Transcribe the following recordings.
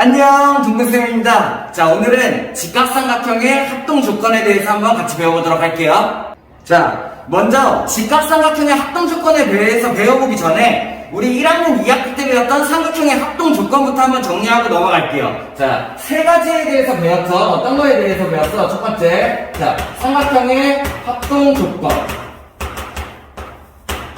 안녕, 동근쌤입니다. 자, 오늘은 직각삼각형의 합동 조건에 대해서 한번 같이 배워보도록 할게요. 자, 먼저 직각삼각형의 합동 조건에 대해서 배워보기 전에 우리 1학년 2학기 때 배웠던 삼각형의 합동 조건부터 한번 정리하고 넘어갈게요. 자, 세 가지에 대해서 배웠죠. 어떤 거에 대해서 배웠어? 첫 번째, 자, 삼각형의 합동 조건에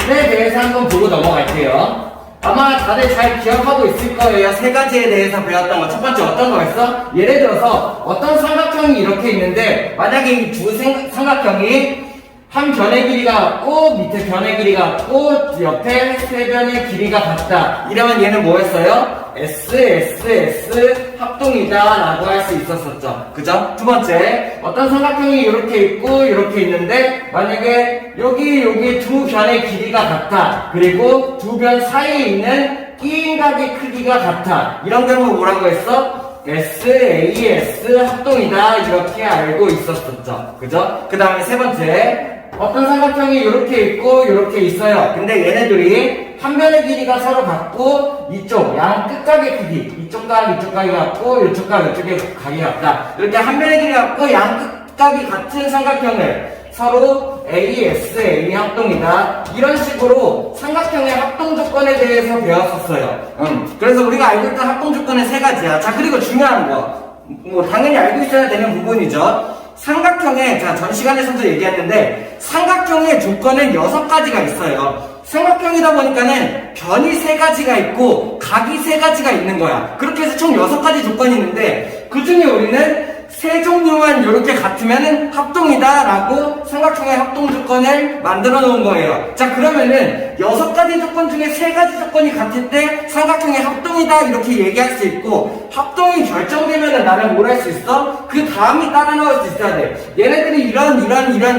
대해서 한번 보고 넘어갈게요. 아마 다들 잘 기억하고 있을 거예요. 세 가지에 대해서 배웠던 거. 첫 번째 어떤 거였어? 예를 들어서 어떤 삼각형이 이렇게 있는데 만약에 이 두 삼각형이 한 변의 길이가 같고 밑에 변의 길이가 같고 옆에 세 변의 길이가 같다. 이러면 얘는 뭐였어요? S 합동이다 라고 할 수 있었었죠. 그죠? 두 번째, 어떤 삼각형이 이렇게 있고 이렇게 있는데 만약에 여기 두 변의 길이가 같아. 그리고 두 변 사이에 있는 끼인각의 크기가 같아. 이런 경우 뭐라고 했어? SAS 합동이다 이렇게 알고 있었었죠. 그죠? 그 다음에 세 번째, 어떤 삼각형이 이렇게 있고 이렇게 있어요. 근데 얘네들이 한 변의 길이가 서로 같고 이쪽 양 끝각의 크기 이쪽 각 이쪽 각이 같고 이쪽 각 이쪽의 각이 같다. 이렇게 한 변의 길이가 같고 양 끝각이 같은 삼각형을 서로 ASA 합동이다. 이런 식으로 삼각형의 합동 조건에 대해서 배웠었어요. 그래서 우리가 알고 있던 합동 조건은 세 가지야. 자, 그리고 중요한 거, 뭐 당연히 알고 있어야 되는 부분이죠. 삼각형의, 자, 전 시간에서도 얘기했는데 삼각형의 조건은 6가지가 있어요. 삼각형이다 보니까는 변이 3가지가 있고 각이 3가지가 있는 거야. 그렇게 해서 총 6가지 조건이 있는데 그 중에 우리는 세 종류만 이렇게 같으면은 합동이다 라고 삼각형의 합동 조건을 만들어 놓은 거예요. 자, 그러면은 6가지 조건 중에 3가지 조건이 같을 때 삼각형의 합동이다 이렇게 얘기할 수 있고, 합동이 결정되면은 나는 뭘 할 수 있어? 그 다음이 따라 나올 수 있어야 돼. 얘네들이 이런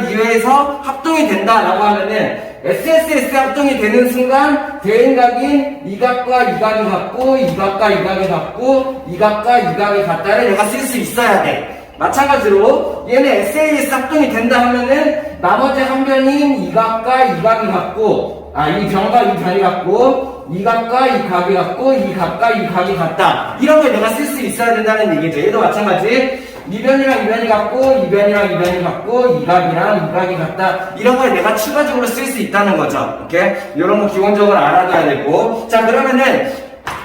이유에서 합동이 된다 라고 하면은 SSS 합동이 되는 순간 대인각인 이 각과 이 각이 같고 이 각과 이 각이 같고 이 각과 이 각이 같다를 내가 쓸 수 있어야 돼. 마찬가지로 얘는 SAS 합동이 된다 하면은 나머지 한 변인 이 각과 이 각이 같고 이 변과 이 변이 같고 이 각과 이 각이 같고 이 각과 이 각이 같다. 이런 걸 내가 쓸 수 있어야 된다는 얘기죠. 얘도 마찬가지. 이 변이랑 이 변이 같고 이 변이랑 이 변이 같고 이 각이랑 이 각이 같다. 이런 걸 내가 추가적으로 쓸 수 있다는 거죠. 오케이? 이런 거 기본적으로 알아둬야 되고. 자, 그러면은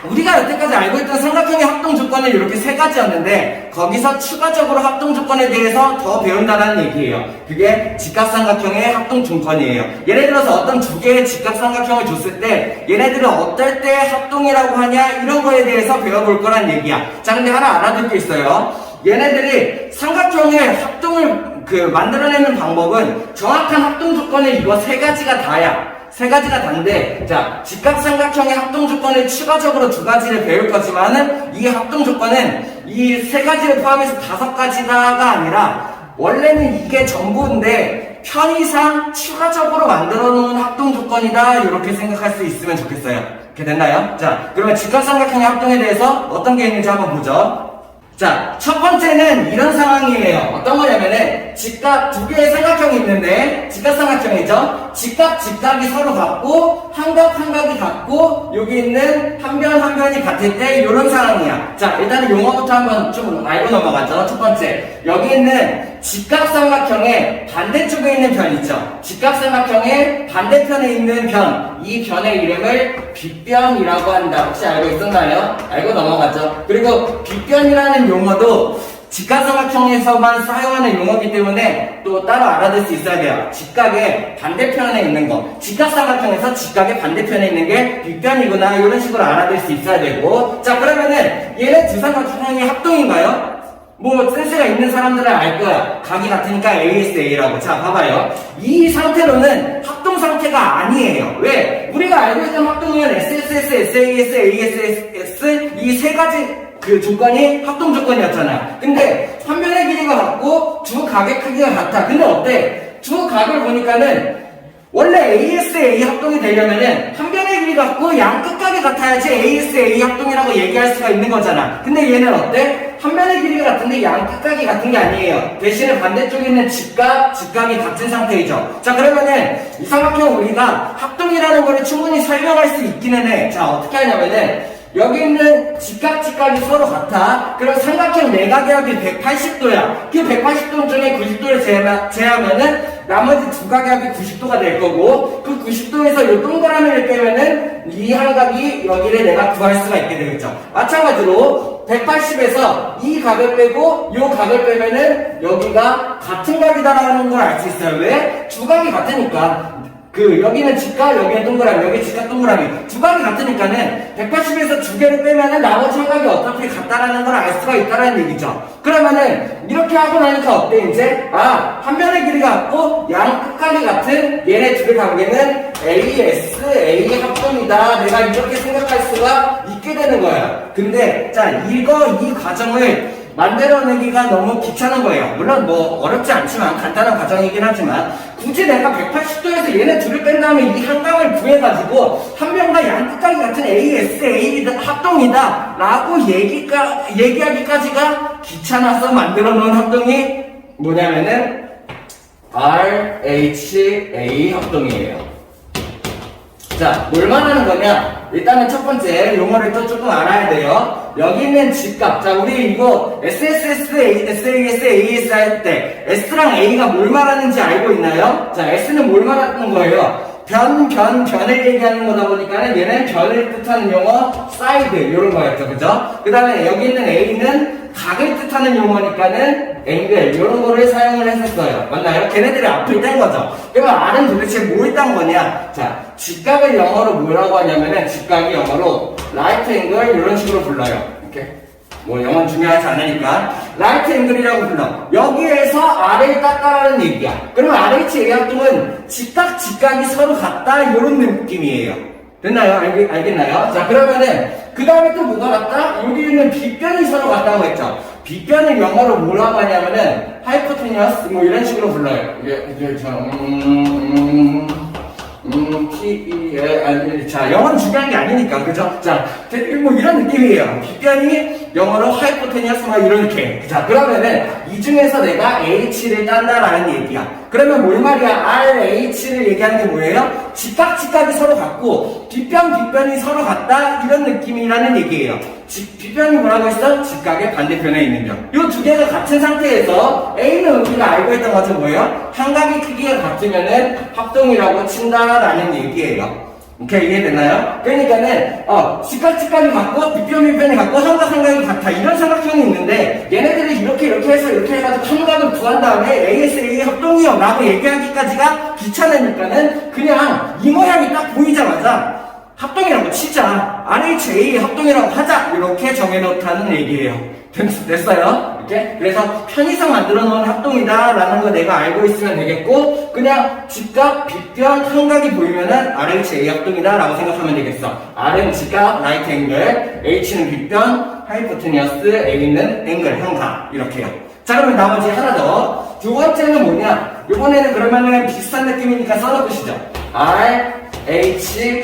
우리가 여태까지 알고 있던 삼각형의 합동 조건은 이렇게 3가지였는데 거기서 추가적으로 합동 조건에 대해서 더 배운다는 얘기예요. 그게 직각삼각형의 합동 조건이에요. 예를 들어서 어떤 두 개의 직각삼각형을 줬을 때 얘네들은 어떨 때 합동이라고 하냐 이런 거에 대해서 배워볼 거란 얘기야. 자, 근데 하나 알아둘 게 있어요. 얘네들이 삼각형의 합동을 만들어내는 방법은 정확한 합동 조건은 이거 3가지가 다야. 3가지가 단데, 자, 직각삼각형의 합동 조건을 추가적으로 2가지를 배울 거지만은 이 합동 조건은 이 3가지를 포함해서 5가지가 아니라 원래는 이게 전부인데 편의상 추가적으로 만들어 놓은 합동 조건이다 이렇게 생각할 수 있으면 좋겠어요. 이렇게 됐나요? 자, 그러면 직각삼각형의 합동에 대해서 어떤 게 있는지 한번 보죠. 자, 첫 번째는 이런 상황이에요. 어떤 거냐면은 직각 두 개의 삼각형이 있는데 직각삼각형이죠. 직각이 서로 같고 한 각이 같고 여기 있는 한 변이 같을 때 이런 상황이야. 자, 일단은 용어부터 한번 좀 알고 넘어가죠. 첫 번째, 여기 있는 직각삼각형의 반대쪽에 있는 변 있죠. 직각삼각형의 반대편에 있는 변, 이 변의 이름을 빗변이라고 한다. 혹시 알고 있었나요? 알고 넘어가죠. 그리고 빗변이라는 용어도 직각삼각형에서만 사용하는 용어이기 때문에 또 따로 알아둘 수 있어야 돼요. 직각의 반대편에 있는 거, 직각삼각형에서 직각의 반대편에 있는 게 빗변이구나 이런 식으로 알아둘 수 있어야 되고. 자, 그러면은 얘네 두 삼각형이 합동인가요? 뭐 센스가 있는 사람들은 알 거야. 각이 같으니까 ASA라고. 자, 봐봐요. 이 상태로는 합동 상태가 아니에요. 왜? 우리가 알고 있던 합동은 SSS, SAS, ASS 이 3가지 조건이 합동 조건이었잖아. 근데 한 변의 길이가 같고 두 각의 크기가 같아. 근데 어때? 두 각을 보니까는 원래 ASA 합동이 되려면은 한 변의 길이 같고 양 끝각이 같아야지 ASA 합동이라고 얘기할 수가 있는 거잖아. 근데 얘는 어때? 한 변의 길이가 같은데 양 끝각이 같은 게 아니에요. 대신에 반대쪽에 있는 직각이 같은 상태이죠. 자, 그러면은 이 삼각형 우리가 합동이라는 거를 충분히 설명할 수 있기는 해. 자, 어떻게 하냐면은 여기 있는 직각이 서로 같아. 그럼 삼각형 내각압이 180도야. 그 180도 중에 90도를 제하면은 나머지 두 각압이 90도가 될 거고, 그 90도에서 이 동그라미를 빼면은 이 한각이 여기를 내가 구할 수가 있게 되겠죠. 마찬가지로 180에서 이 각을 빼고 이 각을 빼면은 여기가 같은 각이다라는 걸 알 수 있어요. 왜? 두 각이 같으니까. 여기는 직각, 여기는 동그라미, 여기 직각 동그라미. 두 각이 같으니까는 180에서 두 개를 빼면은 나머지 한 각이 어차피 같다라는 걸 알 수가 있다라는 얘기죠. 그러면은 이렇게 하고 나니까 어때 이제? 한 변의 길이가 같고 양 끝각이 같은 얘네 둘의 관계는 ASA 합동이다. 내가 이렇게 생각할 수가 있게 되는 거야. 근데 이 과정을 만들어내기가 너무 귀찮은 거예요. 물론 어렵지 않지만 간단한 과정이긴 하지만 굳이 내가 180도에서 얘네 둘을 뺀 다음에 이 한강을 구해가지고 한 변과 양 끝각이 같은 ASA 합동이다 라고 얘기하기까지가 귀찮아서 만들어 놓은 합동이 뭐냐면은 RHA 합동이에요. 자, 뭘 말하는 거냐? 일단은 첫 번째 용어를 또 조금 알아야 돼요. 여기 있는 직각. 자, 우리 이거 SSS, SAS, AS 할 때 S랑 A가 뭘 말하는지 알고 있나요? 자, S는 뭘 말하는 거예요? 변을 얘기하는 거다 보니까는 얘는 변을 뜻하는 용어, 사이드, 이런 거였죠. 그죠? 그 다음에 여기 있는 A는 각을 뜻하는 용어니까는 앵글, 이런 거를 사용을 했었어요. 맞나요? 걔네들이 앞을 뗀 거죠. 그러면 R은 도대체 뭘 딴 거냐? 자, 직각을 영어로 뭐라고 하냐면은, 직각이 영어로 right angle, 이런 식으로 불러요. 이렇게. 영어는 중요하지 않으니까. right angle이라고 불러. 여기에서 R을 땄다라는 얘기야. 그러면 RHA 합동은 직각이 서로 같다, 이런 느낌이에요. 됐나요? 알겠나요? 자, 그러면은, 그 다음에 또 뭐가 같다? 여기는 빗변이 서로 같다고 했죠. 빗변을 영어로 뭐라고 하냐면은, hypotenuse, 이런 식으로 불러요. 자, 영어는 중요한 게 아니니까, 그죠? 자, 이런 느낌이에요. 빗변이 영어로 hypotenuse, 이렇게. 자, 그러면은, 이 중에서 내가 H를 딴다라는 얘기야. 그러면 뭘 말이야? RH를 얘기하는 게 뭐예요? 직각이 서로 같고, 빗변이 서로 같다? 이런 느낌이라는 얘기예요. 빗변이 뭐라고 했어? 직각의 반대편에 있는 점. 이 두 개가 같은 상태에서 A는 우리가 알고 있던 것은 뭐예요? 한각의 크기가 같으면은 합동이라고 친다라는 얘기예요. 오케이, 이해됐나요? 그러니까는 직각이 같고 빗변이 같고 한각이 같아, 이런 삼각형이 있는데 얘네들이 이렇게 해가지고 한각을 구한 다음에 ASA 합동이요 라고 얘기하기까지가 귀찮으니까는 그냥 이 모양이 딱 보이자마자 합동이라고 치자, RHA 합동이라고 하자, 이렇게 정해놓다는 얘기예요. 됐어요? 이렇게? 그래서 편의상 만들어 놓은 합동이다 라는 거 내가 알고 있으면 되겠고, 그냥 직각, 빗변, 한각이 보이면은 RHA 합동이다 라고 생각하면 되겠어. R은 직각, right angle, H는 빗변, hypotenuse, A는 angle, 한각, 이렇게요. 자, 그러면 나머지 하나 더. 두 번째는 뭐냐? 이번에는 그러면은 비슷한 느낌이니까 써놓으시죠. RHS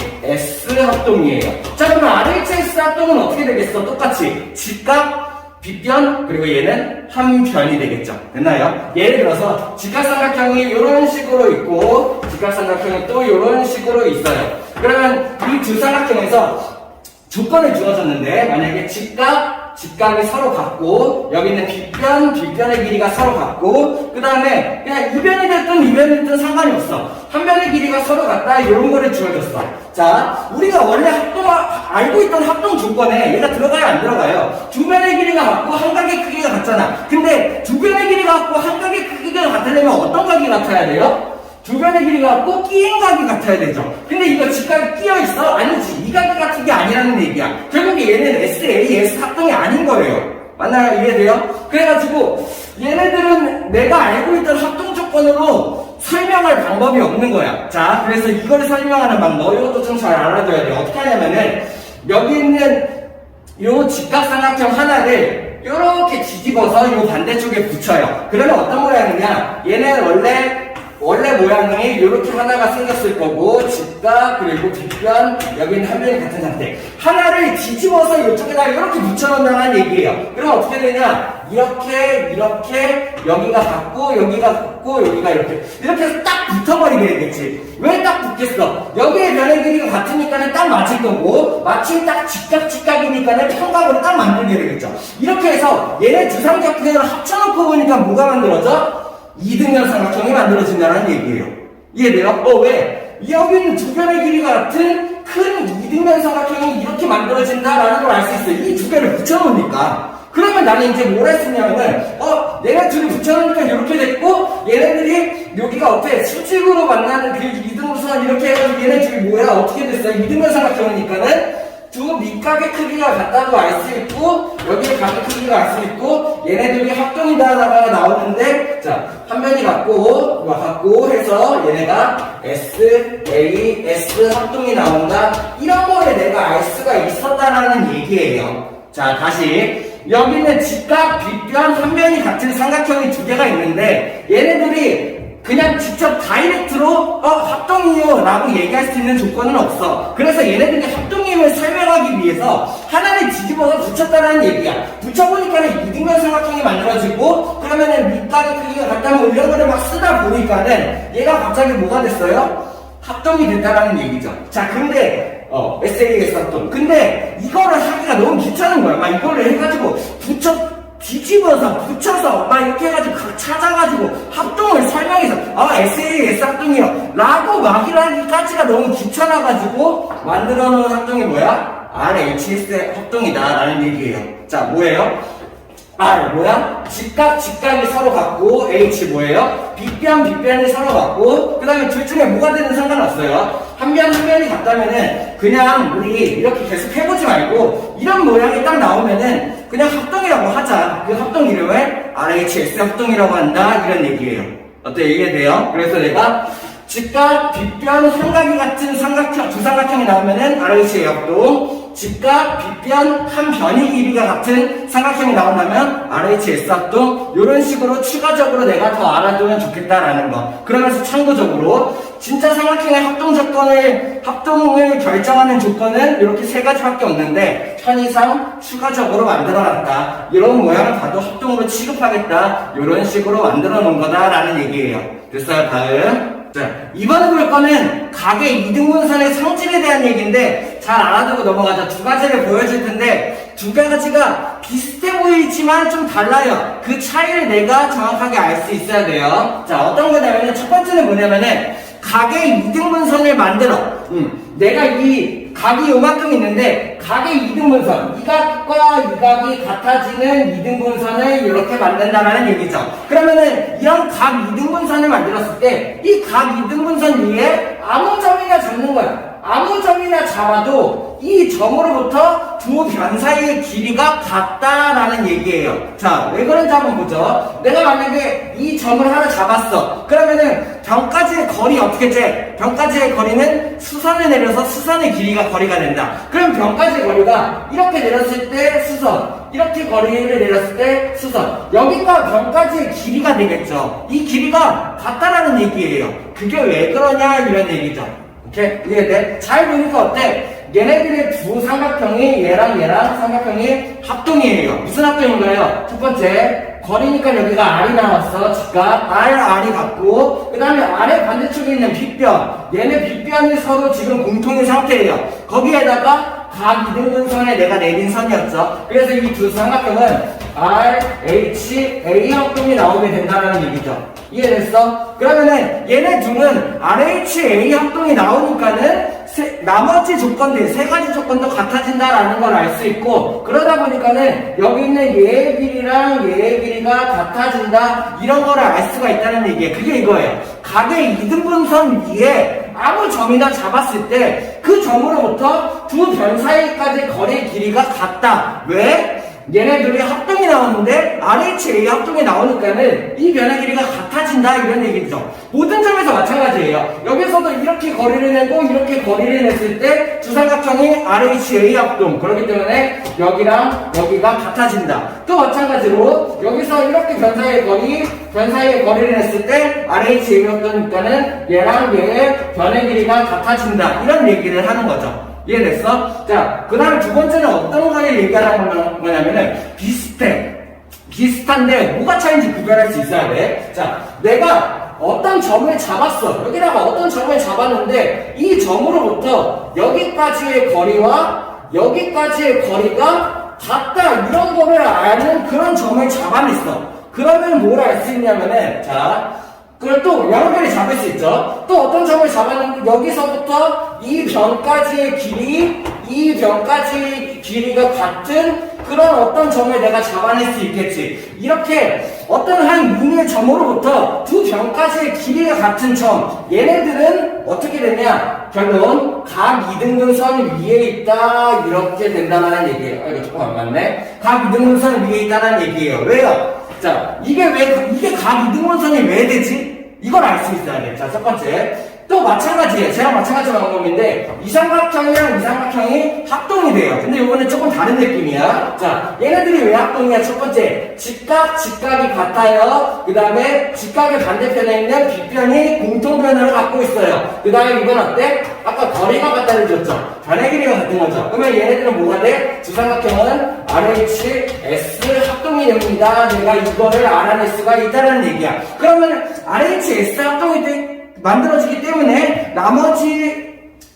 합동이에요. 자, 그러면 RHS 합동은 어떻게 되겠어? 똑같이 직각, 빗변, 그리고 얘는 한 변이 되겠죠. 됐나요? 예를 들어서 직각삼각형이 이런 식으로 있고 직각삼각형이 또 이런 식으로 있어요. 그러면 이 두 삼각형에서 조건을 주어졌는데, 만약에 직각이 서로 같고, 여기는 빗변의 길이가 서로 같고, 그 다음에 그냥 이변이 됐든 상관이 없어. 한 변의 길이가 서로 같다, 이런 거를 주어졌어. 자, 우리가 원래 알고 있던 합동 조건에 얘가 들어가요, 안 들어가요? 두 변의 길이가 같고 한각의 크기가 같잖아. 근데 두 변의 길이가 같고 한각의 크기가 같으려면 어떤 각이 같아야 돼요? 두 변의 길이가 같고 끼인 각이 같아야 되죠. 근데 이거 직각이 끼어 있어? 아니지. 이 각이 같은 게 아니라는 얘기야. 결국에 얘는 SAS 합동이 아닌 거예요. 맞나요? 이해돼요? 그래가지고 얘네들은 내가 알고 있던 합동 조건으로 설명할 방법이 없는 거야. 자, 그래서 이걸 설명하는 방법, 이것도 좀 잘 알아둬야 돼요. 어떻게 하냐면은 여기 있는 요 직각삼각형 하나를 이렇게 뒤집어서 요 반대쪽에 붙여요. 그러면 어떤 모양이냐? 얘는 원래 모양이 이렇게 하나가 생겼을 거고, 직각, 그리고 빗변, 여기는 한 변이 같은 상태. 하나를 뒤집어서 이쪽에다 이렇게 붙여놓는다는 얘기예요. 그럼 어떻게 되냐? 이렇게, 여기가 같고, 여기가 이렇게 해서 딱 붙어버리게 되겠지. 왜 딱 붙겠어? 여기에 변의 길이가 같으니까는 딱 맞을 거고, 마침 딱 직각이니까는 평각으로 딱 만들게 되겠죠. 이렇게 해서 얘네 두 삼각형을 합쳐놓고 보니까 뭐가 만들어져? 이등변 삼각형이 만들어진다는 얘기예요. 이해돼요? 왜? 여기 있는 두 변의 길이가 같은 큰 이등변 삼각형이 이렇게 만들어진다라는 걸 알 수 있어요. 이 두 개를 붙여놓으니까. 그러면 나는 이제 뭘 했으냐면은, 얘네 둘이 붙여놓으니까 이렇게 됐고, 얘네들이 여기가 어때? 수직으로 만나는 그 이등분선 이렇게 해가지고 얘네 둘이 뭐야? 어떻게 됐어요? 이등변 삼각형이니까는 두 밑각의 크기가 같다도 알 수 있고, 여기에 각의 크기가 알 수 있고, 얘네들이 합동이다라가 나오는데, 자, 한 변이 같고 해서 얘네가 S, A, S 합동이 나온다. 이런 거에 내가 알 수가 있었다라는 얘기예요. 자, 다시. 여기는 직각, 빗변, 한 변이 같은 삼각형이 두 개가 있는데 얘네들이 그냥 직접 다이렉트로 합동이요 라고 얘기할 수 있는 조건은 없어. 그래서 얘네들이 합동임을 설명하기 위해서 하나를 뒤집어서 붙였다는 얘기야. 붙여보니까는 이등변 삼각형이 만들어지고 그러면은 밑각의 크기가 같다면 이런 거를 막 쓰다 보니까는 얘가 갑자기 뭐가 됐어요? 합동이 됐다라는 얘기죠. 자, 근데 SAS 합동. 근데 이거를 하기가 너무 귀찮은 거야. 막 이거를 해가지고 붙여서 막 이렇게 해가지고 찾아가지고 합동을 설명해서 SAS 합동이요 라고 말하기까지가 너무 귀찮아가지고 만들어 놓은 합동이 뭐야? RHS 합동이다 라는 얘기예요. 자, 뭐예요? R 뭐야? 직각이 서로 같고 H 뭐예요? 빗변이 서로 같고 그 다음에 둘 중에 뭐가 되든 상관없어요. 한 변이 같다면은 그냥 우리 이렇게 계속 해보지 말고 이런 모양이 딱 나오면은 그냥 합동이라고 하자. 그 합동 이름을 RHS 합동이라고 한다 이런 얘기예요. 어때요? 이해돼요? 그래서 내가 직각, 빗변, 삼각이 같은 삼각형, 두 삼각형이 나오면은 RHS 합동, 직각, 빗변, 한 변의 길이가 같은 삼각형이 나온다면 RHS 합동, 이런 식으로 추가적으로 내가 더 알아두면 좋겠다라는 거. 그러면서 참고적으로 진짜 삼각형의 합동을 결정하는 조건은 이렇게 세 가지밖에 없는데 편의상 추가적으로 만들어놨다. 이런 모양을 봐도 합동으로 취급하겠다. 이런 식으로 만들어 놓은 거다라는 얘기예요. 됐어요? 다음. 자, 이번에 볼 거는 각의 이등분선의 성질에 대한 얘기인데 잘 알아두고 넘어가자. 두 가지를 보여줄 텐데 두 가지가 비슷해 보이지만 좀 달라요. 그 차이를 내가 정확하게 알 수 있어야 돼요. 자, 어떤 거냐면은 첫 번째는 뭐냐면은 각의 이등분선을 만들어. 내가 이 각이 요만큼 있는데 각의 이등분선, 이 각과 이 각이 같아지는 이등분선을 이렇게 만든다라는 얘기죠. 그러면은 이런 각 이등분선을 만들었을 때 이 각 이등분선 위에 아무 점이나 잡는 거야. 아무 점이나 잡아도 이 점으로부터 두 변 사이의 길이가 같다라는 얘기예요. 자, 왜 그런지 한번 보죠. 내가 만약에 이 점을 하나 잡았어. 그러면은 변까지의 거리 어떻게 돼? 변까지의 거리는 수선을 내려서 수선의 길이가 거리가 된다. 그럼 변까지의 거리가 이렇게 내렸을 때 수선, 이렇게 거리를 내렸을 때 수선. 여기가 변까지의 길이가 되겠죠. 이 길이가 같다라는 얘기예요. 그게 왜 그러냐 이런 얘기죠. 오케이? 이해돼? 잘 보니까 어때? 얘네들의 두 삼각형이 얘랑 삼각형이 합동이에요. 무슨 합동인가요? 첫 번째, 거리니까 여기가 R이 나왔어. 직각 R이 같고 그 다음에 아래 반대쪽에 있는 빗변, 얘네 빗변이 서로 지금 공통인 상태예요. 거기에다가 각 이등분선에 내가 내린 선이었죠. 그래서 이 두 삼각형은 R, H, A 합동이 나오게 된다는 얘기죠. 이해됐어? 그러면은 얘네 둘은 RH, A 합동이 나오니까는 나머지 조건들, 세 가지 조건도 같아진다라는 걸 알 수 있고 그러다 보니까는 여기 있는 얘의 길이랑 얘의 길이가 같아진다 이런 거를 알 수가 있다는 얘기예요. 그게 이거예요. 각의 이등분선 위에 아무 점이나 잡았을 때 그 점으로부터 두 변 사이까지 거리의 길이가 같다. 왜? 얘네들이 합동이 나오는데 RHA 합동이 나오니까는 이 변의 길이가 같아진다 이런 얘기죠. 모든 점에서 마찬가지예요. 여기서도 이렇게 거리를 내고 이렇게 거리를 냈을 때 두 삼각형이 RHA 합동 그렇기 때문에 여기랑 여기가 같아진다. 또 마찬가지로 여기서 이렇게 변 사이의 거리를 냈을 때 RHA 합동이니까는 얘랑 얘의 변의 길이가 같아진다 이런 얘기를 하는 거죠. 이해됐어? 자, 그 다음에 두 번째는 어떤 거를 얘기하는 거냐면은 비슷한데 뭐가 차이인지 구별할 수 있어야 돼. 자, 내가 어떤 점을 잡았어. 여기다가 어떤 점을 잡았는데 이 점으로부터 여기까지의 거리와 여기까지의 거리가 같다 이런 거를 아는 그런 점을 잡아냈어. 그러면 뭘 알 수 있냐면은 자 그걸 또 여러분들이 잡을 수 있죠. 또 어떤 점을 잡았는데 여기서부터 이 변까지의 길이 이 변까지의 길이가 같은 그런 어떤 점을 내가 잡아낼 수 있겠지. 이렇게 어떤 한 미의 점으로부터 두 변까지의 길이가 같은 점 얘네들은 어떻게 되냐 결론 각 이등분선 위에 있다 이렇게 된다는 얘기예요. 이거 조금 안 맞네. 각 이등분선 위에 있다는 얘기예요. 왜요? 자 이게 각 이등분선이 왜 되지? 이걸 알 수 있어야 돼. 자, 첫 번째. 또 마찬가지예요. 쟤랑 마찬가지 방법인데, 이 삼각형이랑 이 삼각형이 합동이 돼요. 근데 이거는 조금 다른 느낌이야. 자, 얘네들이 왜 합동이야? 첫 번째. 직각이 같아요. 그 다음에 직각의 반대편에 있는 빗변이 공통변을 갖고 있어요. 그 다음에 이건 어때? 아까 거리가 같다는 줬죠? 변의 길이가 같은 거죠. 그러면 얘네들은 뭐가 돼? 두 삼각형은 RHS 합동이 됩니다. 내가 이거를 알아낼 수가 있다는 얘기야. 그러면 RHS 합동이 만들어지기 때문에 나머지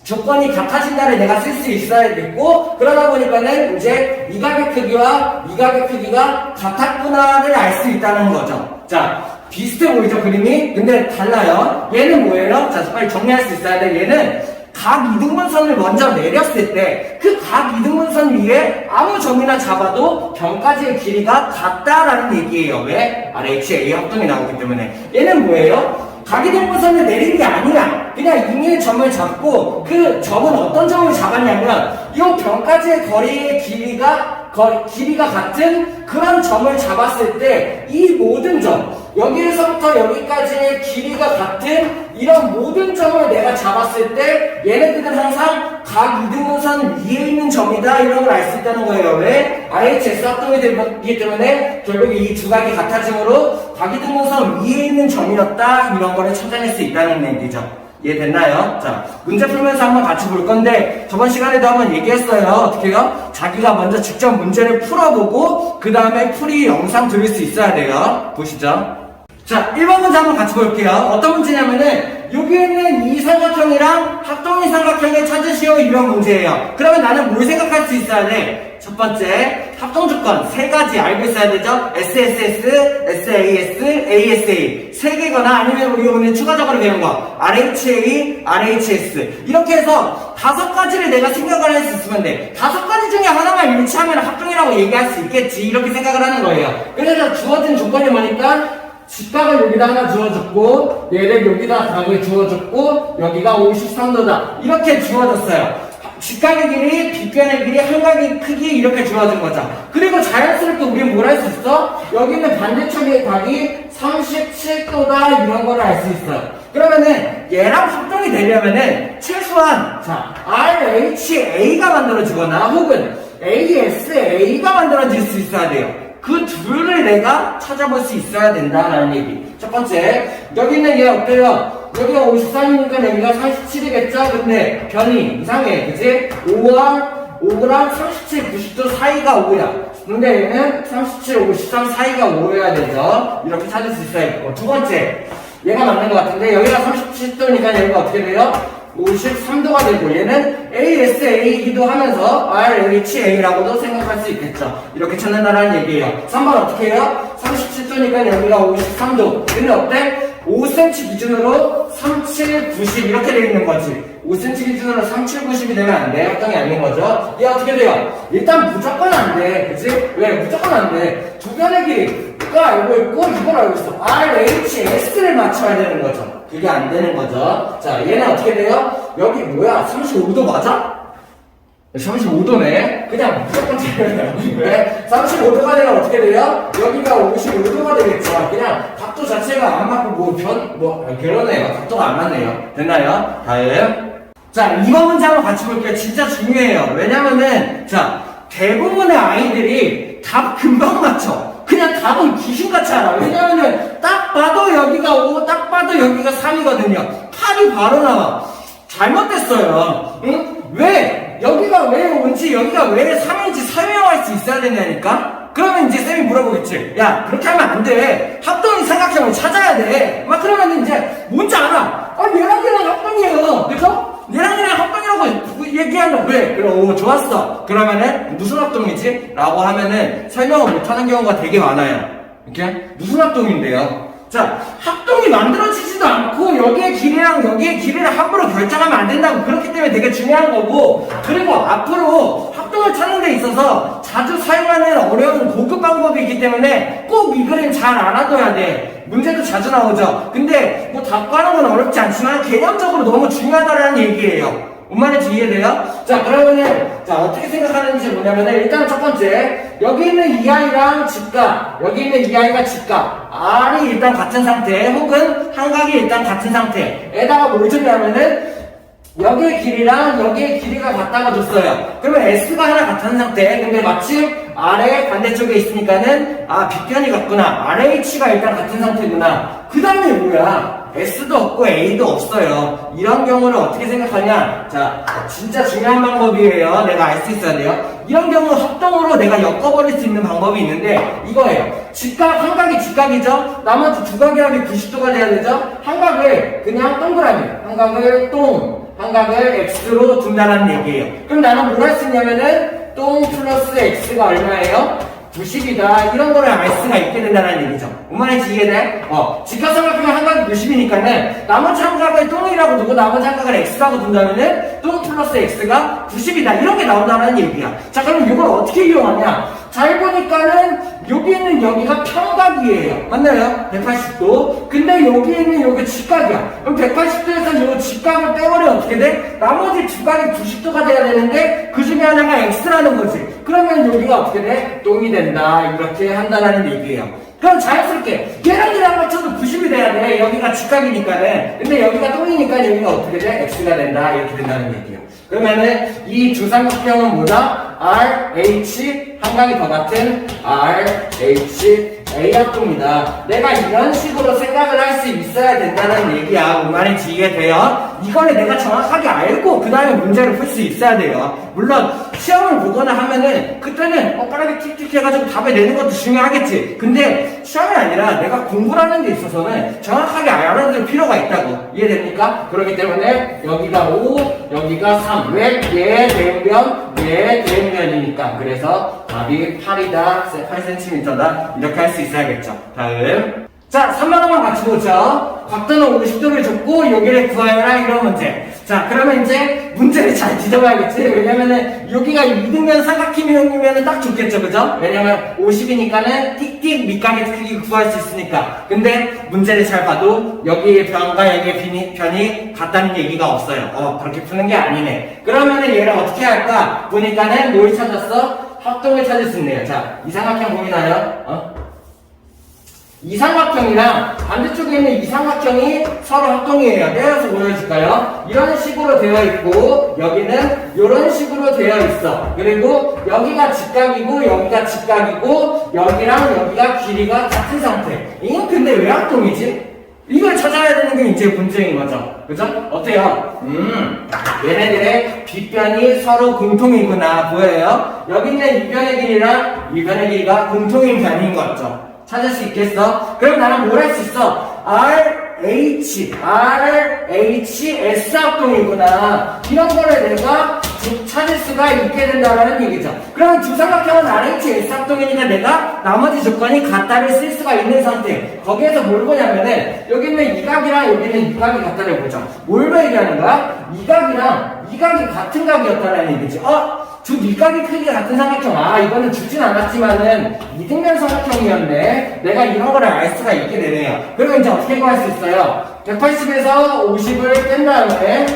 조건이 같아진다를 내가 쓸 수 있어야겠고 그러다 보니까는 이제 이 각의 크기와 이 각의 크기가 같았구나를 알 수 있다는 거죠. 자, 비슷해 보이죠 그림이? 근데 달라요. 얘는 뭐예요? 자, 빨리 정리할 수 있어야 돼. 얘는 각 이등분선을 먼저 내렸을 때 그 각 이등분선 위에 아무 점이나 잡아도 변까지의 길이가 같다라는 얘기예요. 왜? RHA 합동이 나오기 때문에. 얘는 뭐예요? 각이등분선을 내린 게 아니야. 그냥 임의의 점을 잡고 그 점은 어떤 점을 잡았냐면 이 변까지의 거리의 길이가 같은 그런 점을 잡았을 때 이 모든 점 여기에서부터 여기까지의 길이가 같은 이런 모든 점을 내가 잡았을 때 얘네들은 항상 각 이등분선 위에 있는 점이다 이런 걸 알 수 있다는 거예요. 왜? RHS 합동이 되기 때문에 결국 이 두 각이 같아짐으로 각 이등분선 위에 있는 점이었다 이런 거를 찾아낼 수 있다는 얘기죠. 이해됐나요? 자, 문제 풀면서 한번 같이 볼 건데 저번 시간에도 한번 얘기했어요. 어떻게요? 자기가 먼저 직접 문제를 풀어보고 그 다음에 풀이 영상 들을 수 있어야 돼요. 보시죠. 자, 1번 문제 한번 같이 볼게요. 어떤 문제냐면은 여기에 있는 이 삼각형이랑 합동인 삼각형을 찾으시오 이런 문제예요. 그러면 나는 뭘 생각할 수 있어야 돼? 첫 번째, 합동조건 세 가지 알고 있어야 되죠? SSS, SAS, ASA 세 개거나 아니면 우리 오늘 추가적으로 배운 거 RHA, RHS 이렇게 해서 5가지를 내가 생각을 할 수 있으면 돼. 5가지 중에 하나만 일치하면 합동이라고 얘기할 수 있겠지 이렇게 생각을 하는 거예요. 그래서 주어진 조건이 뭐니까 직각을 여기다 하나 주어줬고 얘를 여기다 각을 주어줬고 여기가 53도다 이렇게 주어졌어요. 직각의 길이, 빗변의 길이, 한각의 크기 이렇게 주어진 거죠. 그리고 자연스럽게 우리는 뭘 할 수 있어? 여기 있는 반대쪽의 각이 37도다 이런 걸 알 수 있어요. 그러면은 얘랑 합동이 되려면은 최소한 자 RHA가 만들어지거나 혹은 ASA가 만들어질 수 있어야 돼요. 그 둘을 내가 찾아볼 수 있어야 된다라는 얘기. 첫 번째, 여기 있는 얘 어때요? 여기가 53이니까 여기가 47이겠죠? 근데 변이 이상해, 그치? 5랑 37, 90도 사이가 5야. 근데 얘는 37, 53 사이가 5여야 되죠? 이렇게 찾을 수 있어요. 두 번째, 얘가 맞는 것 같은데 여기가 37도니까 여기가 어떻게 돼요? 53도가 되고 얘는 ASA이기도 하면서 RHA라고도 생각할 수 있겠죠. 이렇게 찾는다는 얘기예요. 3번 어떻게 해요? 37도니까 여기가 53도. 근데 어때? 5cm 기준으로 37, 90 이렇게 되어 있는 거지. 5cm 기준으로 37, 90이 되면 안 돼. 합동이 아닌 거죠. 얘 어떻게 돼요? 일단 무조건 안 돼. 그치? 왜? 무조건 안 돼. 두 변의 길이가 알고 있고 이걸 알고 있어. RHS를 맞춰야 되는 거죠. 그게 안 되는 거죠. 자, 얘는 어떻게 돼요? 여기 뭐야? 35도 맞아? 35도네? 그냥 무조건 틀려요. 왜? 35도가 되면 어떻게 돼요? 여기가 55도가 되겠죠. 그냥 각도 자체가 안 맞고 그러네요. 각도가 안 맞네요. 됐나요? 다음. 자, 2번 문제 한번 같이 볼게요. 진짜 중요해요. 왜냐면은, 자, 대부분의 아이들이 답 금방 맞춰. 그냥 답은 귀신같이 알아. 왜냐면은 딱 봐도 여기가 5, 딱 봐도 여기가 3이거든요. 8이 바로 나와. 잘못됐어요. 응? 왜? 여기가 왜 5인지 여기가 왜 3인지 설명할 수 있어야 되냐니까? 그러면 이제 쌤이 물어보겠지. 야, 그렇게 하면 안 돼. 합동인 삼각형을 찾아야 돼. 막 그러면 이제 뭔지 알아. 얘랑 합동이에요. 그죠? 얘랑 합동이라고 얘기한다. 왜? 그래, 오, 좋았어. 그러면은 무슨 합동이지? 라고 하면은 설명을 못하는 경우가 되게 많아요. 이렇게 무슨 합동인데요? 자, 합동이 만들어지지도 않고 여기의 길이랑 여기의 길이를 함부로 결정하면 안 된다고. 그렇기 때문에 되게 중요한 거고, 그리고 앞으로 합동을 찾는 데 있어서 자주 사용하는 어려운 고급 방법이 있기 때문에 꼭 이 그림 잘 알아둬야 돼. 문제도 자주 나오죠. 근데 뭐 답 가는 건 어렵지 않지만 개념적으로 너무 중요하다라는 얘기예요. 뭔 말인지 이해돼요? 자, 그러면은, 자, 어떻게 생각하는지 뭐냐면은, 일단 첫 번째, 여기 있는 이 아이랑 직각, 여기 있는 이 아이가 직각, R이 일단 같은 상태, 혹은 한각이 일단 같은 상태에다가 뭘 주냐면은, 여기의 길이랑 여기의 길이가 같다고 줬어요. 그러면 S가 하나 같은 상태. 근데 마침 R의 반대쪽에 있으니까는, 아, B편이 같구나. RH가 일단 같은 상태구나. 그 다음에 뭐야? S도 없고 A도 없어요. 이런 경우를 어떻게 생각하냐? 자, 진짜 중요한 방법이에요. 내가 알 수 있어야 돼요. 이런 경우 합동으로 내가 엮어버릴 수 있는 방법이 있는데 이거예요. 직각, 한각이 직각이죠? 나머지 두 각의 합이 90도가 돼야 되죠? 한각을 그냥 동그라미, 한각을 X로 둔다는 얘기예요. 그럼 나는 뭘 할 수 있냐면은 동 플러스 X가 얼마예요? 90이다. 이런 거를 알 수가 있게 된다는 얘기죠. 뭔 말인지 이해돼? 직각삼각형의 한각이 90이니까는 나머지 한각을 똥이라고 두고 나머지 한각을 X라고 둔다면은 똥 플러스 X가 90이다. 이런 게 나온다는 얘기야. 자, 그럼 이걸 어떻게 이용하냐? 잘 보니까는 여기 있는 여기가 평각이에요. 맞나요? 180도. 근데 여기 있는 여기 직각이야. 그럼 180도에서 이 직각을 빼버리면 어떻게 돼? 나머지 두 각이 90도가 돼야 되는데 그 중에 하나가 X라는 거지. 그러면 여기가 어떻게 돼? 똥이 된다. 이렇게 한다는 얘기예요. 그럼 자연스럽게 얘랑 얘랑 맞춰도 90이 돼야 돼. 여기가 직각이니까는. 근데 여기가 똥이니까 여기가 어떻게 돼? X가 된다. 이렇게 된다는 얘기예요. 그러면은 이 두 삼각형은 뭐다? R, H, 한각이 더 같은 R, H, A 합동이다. 내가 이런 식으로 생각을 할 수 있어야 된다는 얘기야. 뭔 말인지 이해돼요? 이거를 내가 정확하게 알고 그 다음에 문제를 풀 수 있어야 돼요. 물론 시험을 보거나 하면은 그때는 빠르게 틱틱 해가지고 답을 내는 것도 중요하겠지. 근데 시험이 아니라 내가 공부를 하는 데 있어서는 정확하게 알아둘 필요가 있다고. 이해됩니까? 그렇기 때문에 여기가 5, 여기가 3. 왜? 얘 대응변, 얘 대응변이니까. 그래서 답이 8이다, 8cm다. 이렇게 할 수 있어야겠죠. 다음. 자, 3번만 같이 보죠. 각도는 50도를 줬고 여기를 구하여라 이런 문제. 자, 그러면 이제 문제를 잘 뒤져봐야겠지. 왜냐면은 여기가 2등변 삼각형이면 딱 좋겠죠, 그죠? 왜냐면 50이니까는 띡띡 밑각의 크기 구할 수 있으니까. 근데 문제를 잘 봐도 여기의 변과 여기의 편이 같다는 얘기가 없어요. 그렇게 푸는 게 아니네. 그러면은 얘를 어떻게 할까? 보니까는 뭘 찾았어? 합동을 찾을 수 있네요. 자, 이 삼각형 보이나요? 이 삼각형이랑 반대쪽에 있는 이 삼각형이 서로 합동이에요. 떼어서 보여줄까요? 이런 식으로 되어 있고 여기는 이런 식으로 되어 있어. 그리고 여기가 직각이고 여기가 직각이고 여기랑 여기가 길이가 같은 상태. 이건 근데 왜 합동이지? 이걸 찾아야 되는 게 이제 문제인 거죠. 그죠? 어때요? 얘네들의 빗변이 서로 공통이구나. 보여요? 여기 있는 이 변의 길이랑 이 변의 길이가 공통인 변인 거 같죠? 찾을 수 있겠어? 그럼 나는 뭘 할 수 있어? RH, S 합동이구나. 이런 거를 내가 찾을 수가 있게 된다는 얘기죠. 그럼 두 삼각형은 RH, S 합동이니까 내가 나머지 조건이 같다를 쓸 수가 있는 상태. 거기에서 뭘 보냐면은 여기 있는 이 각이랑 여기 있는 이 각이 같다를 보죠. 뭘 얘기하는 거야? 이 각이랑 이 각이 같은 각이었다는 얘기지. 두 밑각의 크기가 같은 삼각형. 이거는 주진 않았지만은 2등변 삼각형이었네. 내가 이런 거를 알 수가 있게 되네요. 그러면 이제 어떻게 구할 수 있어요? 180에서 50을 뺀 다음에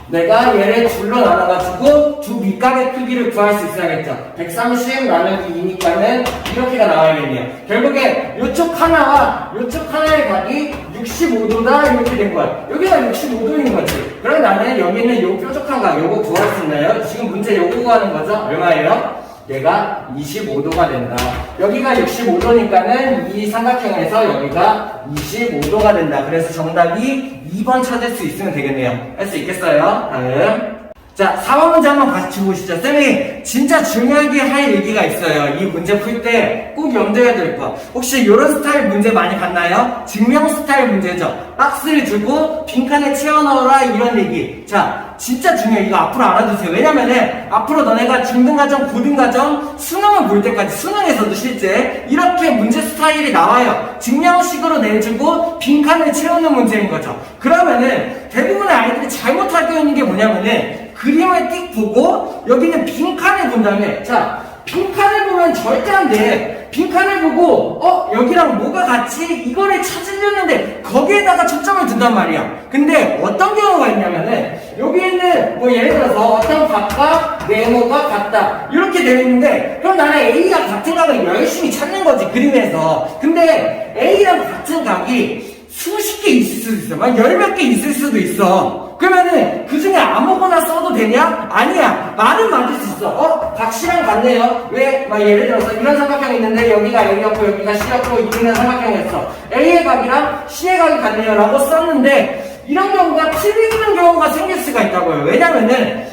내가 얘를 둘로 나눠가지고 두 밑각의 크기를 구할 수 있어야겠죠. 130 나누기 2니까는 이렇게가 나와야겠네요. 결국에 요쪽 하나와 요쪽 하나의 각이 65도다 이렇게 된 거야. 여기가 65도인 거지. 그럼 나는 여기 있는 요 뾰족한 각 요거 구할 수 있나요? 지금 문제 요거 구하는 거죠? 얼마예요? 얘가 25도가 된다. 여기가 65도니까는 이 삼각형에서 여기가 25도가 된다. 그래서 정답이 2번 찾을 수 있으면 되겠네요. 할 수 있겠어요? 다음. 자, 4번 문제 한번 같이 보시죠. 쌤이 진짜 중요하게 할 얘기가 있어요. 이 문제 풀 때 꼭 염두해야 될 거. 혹시 이런 스타일 문제 많이 봤나요? 증명 스타일 문제죠. 박스를 두고 빈칸에 채워 넣어라 이런 얘기. 자, 진짜 중요해. 이거 앞으로 알아두세요. 왜냐면은 앞으로 너네가 중등과정, 고등과정, 수능을 볼 때까지, 수능에서도 실제 이렇게 문제 스타일이 나와요. 증명식으로 내주고 빈칸을 채우는 문제인 거죠. 그러면은 대부분의 아이들이 잘못하고 있는 게 뭐냐면은 그림을 띡 보고 여기는 빈칸을 본 다음에, 자, 빈칸을 보면 절대 안 돼. 빈칸을 보고 여기랑 뭐가 같지? 이거를 찾으려는데 거기에다가 초점을 둔단 말이야. 근데 어떤 경우가 있냐면은 여기에는 뭐 예를 들어서 어떤 값과 네모가 같다 이렇게 되어 있는데, 그럼 나는 A가 같은 값을 열심히 찾는 거지, 그림에서. 근데 A랑 같은 값이 수십 개 있을 수도 있어. 막 10몇 개 있을 수도 있어. 그러면은 그 중에 아무거나 써도 되냐? 아니야. 말은 맞을 수 있어. 각시랑 같네요. 왜? 막 예를 들어서 이런 삼각형이 있는데 여기가 A였고 여기가 C였고 이런 삼각형이었어. A의 각이랑 C의 각이 같네요 라고 썼는데, 이런 경우가 틀리는 경우가 생길 수가 있다고요. 왜냐면은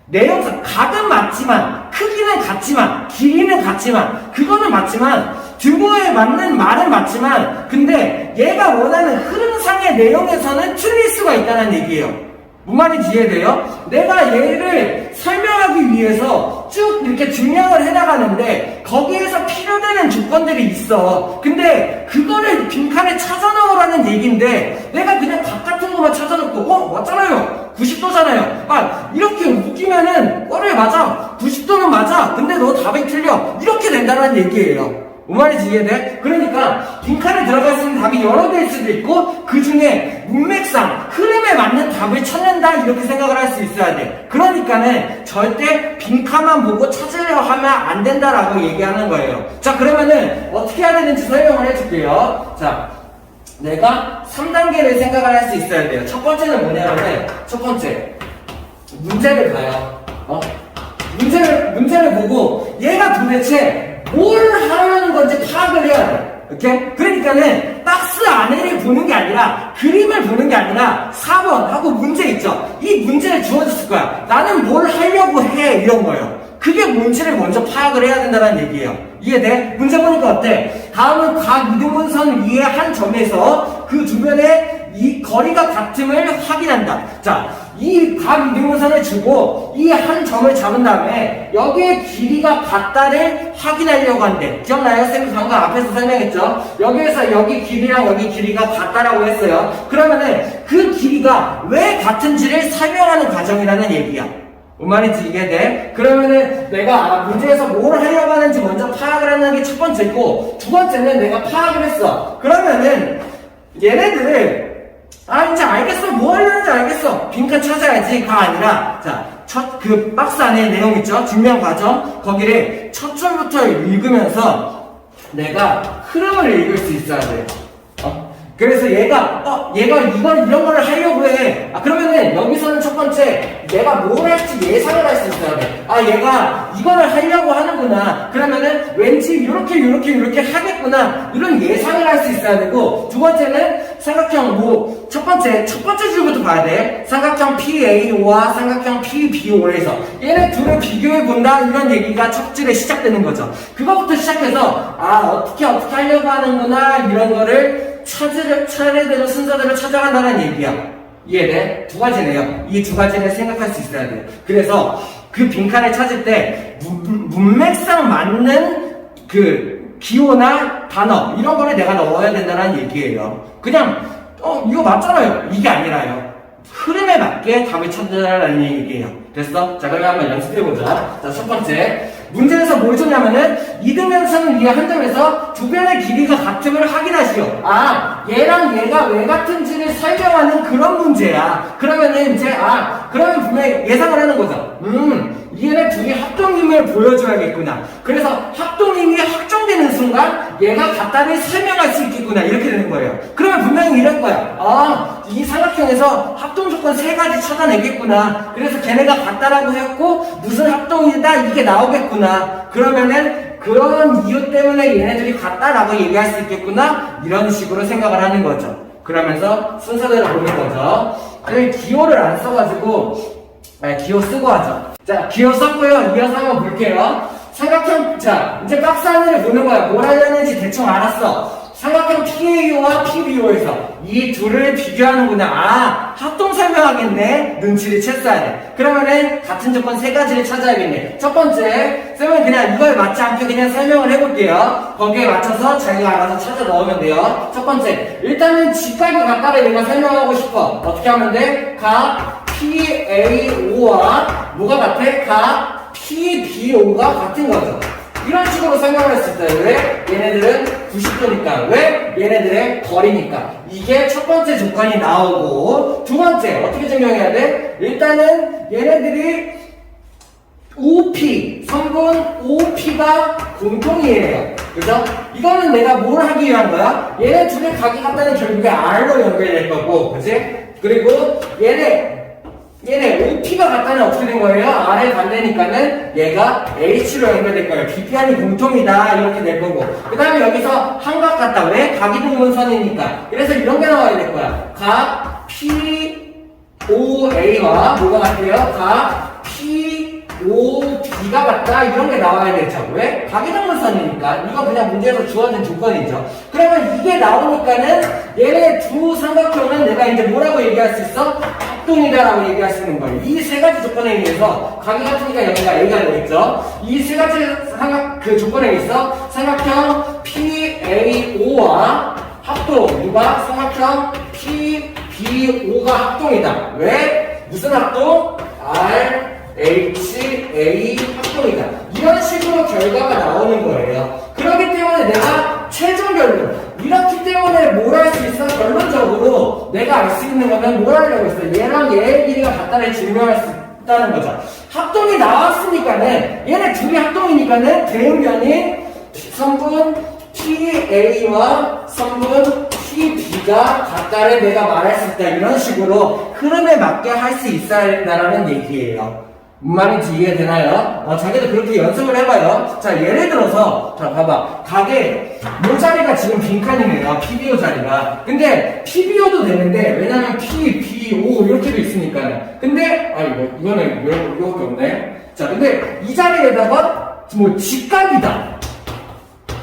내용상 각은 맞지만, 크기는 같지만, 길이는 같지만, 그거는 맞지만, 등호에 맞는 말은 맞지만, 근데 얘가 원하는 흐름상의 내용에서는 틀릴 수가 있다는 얘기예요. 뭔 말인지 이해돼요? 내가 얘를 설명하기 위해서 쭉 이렇게 증명을 해나가는데 거기에서 필요되는 조건들이 있어. 근데 그거를 빈칸에 찾아 넣으라는 얘기인데 내가 그냥 각 같은 것만 찾아 놓고 맞잖아요. 90도잖아요. 이렇게 웃기면은 왜 맞아? 90도는 맞아. 근데 너 답이 틀려. 이렇게 된다는 얘기예요. 뭔 말인지 이해돼? 그러니까 빈칸에 들어갈 수 있는 답이 여러 개일 수도 있고 그 중에 문맥상 흐름에 맞는 답을 찾는다 이렇게 생각을 할 수 있어야 돼. 그러니까는 절대 빈칸만 보고 찾으려 하면 안 된다라고 얘기하는 거예요. 자, 그러면은 어떻게 해야 되는지 설명을 해줄게요. 자, 내가 3단계를 생각을 할 수 있어야 돼요. 첫 번째는 뭐냐면, 첫 번째 문제를 봐요. 문제를 보고 얘가 도대체 뭘 하려는 건지 파악을 해야 돼. 오케이? 그러니까는 박스 안에를 보는 게 아니라 그림을 보는 게 아니라 4번 하고 문제 있죠? 이 문제를 주어졌을 거야. 나는 뭘 하려고 해 이런 거예요. 그게 뭔지를 먼저 파악을 해야 된다는 얘기예요. 이해돼? 문제 보니까 어때? 다음은 각 이등분선 위의 한 점에서 그 주변에 이 거리가 같음을 확인한다. 자, 이 각 이등분선을 주고 이 한 점을 잡은 다음에 여기의 길이가 같다를 확인하려고 한대. 기억나요? 쌤이 방금 앞에서 설명했죠? 여기에서 여기 길이랑 여기 길이가 같다라고 했어요. 그러면은 그 길이가 왜 같은지를 설명하는 과정이라는 얘기야. 뭔 말인지 이해돼? 그러면은 내가 문제에서 뭘 하려고 하는지 먼저 파악을 하는 게 첫 번째고, 두 번째는 내가 파악을 했어. 그러면은 얘네들을 이제 알겠어. 뭐 하려는지 알겠어. 빈칸 찾아야지가 아니라, 자, 그 박스 안에 내용 있죠? 증명 과정. 거기를 첫 줄부터 읽으면서 내가 흐름을 읽을 수 있어야 돼요. 그래서 얘가 이런 거를 하려고 해. 그러면은 여기서는 첫 번째 내가 뭘 할지 예상을 할 수 있어야 돼. 얘가 이거를 하려고 하는구나. 그러면은 왠지 이렇게 하겠구나. 이런 예상을 할 수 있어야 되고, 두 번째는 삼각형 첫 번째 줄부터 봐야 돼. 삼각형 PAO와 삼각형 PBO에서 얘네 둘을 비교해 본다. 이런 얘기가 첫 줄에 시작되는 거죠. 그것부터 시작해서 어떻게 하려고 하는구나. 이런 거를 차례대로 순서대로 찾아간다는 얘기야. 이해돼? 두 가지네요. 이 두 가지를 생각할 수 있어야 돼요. 그래서 그 빈칸을 찾을 때 문맥상 맞는 그 기호나 단어 이런 거를 내가 넣어야 된다는 얘기예요. 그냥 이거 맞잖아요. 이게 아니라요. 흐름에 맞게 답을 찾으라는 얘기예요. 됐어? 자, 그러면 한번 연습해보자. 자, 첫 번째. 문제에서 뭘 줬냐면은 이등변선 위에 한 점에서 두 변의 길이가 같음을 확인하시오. 얘랑 얘가 왜 같은지를 설명하는 그런 문제야. 그러면은 이제 그러면 분명히 예상을 하는 거죠. 얘네 둘이 합동임을 보여줘야겠구나. 그래서 합동임이 확정되는 순간 얘가 같다를 설명할 수 있겠구나. 이렇게 되는 거예요. 그러면 분명히 이럴 거야. 이 삼각형에서 합동 조건 3가지 찾아내겠구나. 그래서 걔네가 같다라고 했고 무슨 합동이다 이게 나오겠구나. 그러면은 그런 이유 때문에 얘네들이 같다라고 얘기할 수 있겠구나. 이런 식으로 생각을 하는 거죠. 그러면서 순서대로 보는 거죠. 기호를 안 써가지고 기호 쓰고 하죠. 자, 기호 썼고요. 이어서 한번 볼게요. 삼각형, 자, 이제 박스 하나를 보는 거야. 뭘 하려는지 대충 알았어. 삼각형 PAO와 PBO에서 이 둘을 비교하는구나. 아, 합동 설명하겠네. 눈치를 챘어야 돼. 그러면은 같은 조건 세 가지를 찾아야겠네. 첫 번째, 쌤은 그냥 이거에 맞지 않게 그냥 설명을 해볼게요. 거기에 맞춰서 자기가 알아서 찾아 넣으면 돼요. 첫 번째, 일단은 직각이 같다를 내가 설명하고 싶어. 어떻게 하면 돼? 각 PAO와 뭐가 같아? 각 PBO가 같은 거죠. 이런 식으로 설명을 했을 때 왜? 얘네들은 90도니까. 왜? 얘네들의 거리니까. 이게 첫 번째 조건이 나오고, 두 번째 어떻게 증명해야 돼? 일단은 얘네들이 OP, 성분 OP가 공통이에요. 그죠? 이거는 내가 뭘 하기 위한 거야? 얘네 둘의 각이 같다는 결국에 R로 연결될 거고, 그치? 그리고 얘네 OP가 같다는 어떻게 된 거예요? R에 반대니까는 얘가 H로 연결될 거예요. BP안이 공통이다 이렇게 될 거고, 그 다음에 여기서 한각 같다. 왜? 각이 동분선이니까. 그래서 이런 게 나와야 될 거야. 각 POA와 뭐가 같아요? 각 POB가 같다 이런 게 나와야 되죠. 왜? 각이 동분선이니까. 이거 그냥 문제에서 주어진 조건이죠. 그러면 이게 나오니까는 얘네 두 삼각형은 내가 이제 뭐라고 얘기할 수 있어? 합동이다라고 얘기할 수 있는 거예요. 이 세 가지 조건에 의해서 각이 같으니까 여기가 A가 되겠죠. 이 세 가지 조건에 의해서 삼각형 PAO와 합동, 누가 삼각형 PBO가 합동이다. 왜? 무슨 합동? RHA 합동이다. 이런 식으로 결과가 나오는 거예요. 그렇기 때문에 내가 최종 결론, 이렇기 때문에 뭘 할 수 있어? 결론적으로 내가 알 수 있는 거는 뭘 하려고 했어? 얘랑 얘의 길이가 같다를 증명할 수 있다는 거죠. 합동이 나왔으니까는, 얘네 둘이 합동이니까는 대응변인 성분 PA와 성분 PB가 같다를 내가 말할 수 있다. 이런 식으로 흐름에 맞게 할 수 있어야 된다는 얘기예요. 무슨 말인지 이해되나요? 자기도 그렇게 연습을 해봐요. 자, 예를 들어서, 자, 봐봐. 각에, 요 자리가 지금 빈칸이네요. PBO 자리가. 근데, PBO도 되는데, 왜냐면 PBO 이렇게도 있으니까. 근데, 이거는 이거밖에 없네. 자, 근데, 이 자리에다가, 직각이다.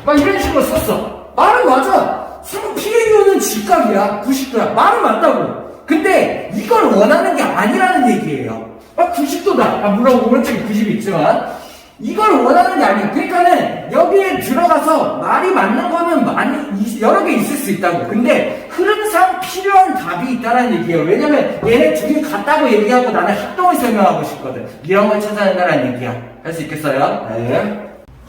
막 이런 식으로 썼어. 말은 맞아. PBO는 직각이야. 90도야. 말은 맞다고. 근데, 이걸 원하는 게 아니라는 얘기예요. 90도다. 물론 오른쪽에 90이 있지만 이걸 원하는 게 아니에요. 그러니까는 여기에 들어가서 말이 맞는 거는 여러 개 있을 수 있다고. 근데 흐름상 필요한 답이 있다는 얘기예요. 왜냐면 얘네 둘이 같다고 얘기하고 나는 합동을 설명하고 싶거든. 이런 걸 찾아낸다는 얘기야. 할 수 있겠어요? 네.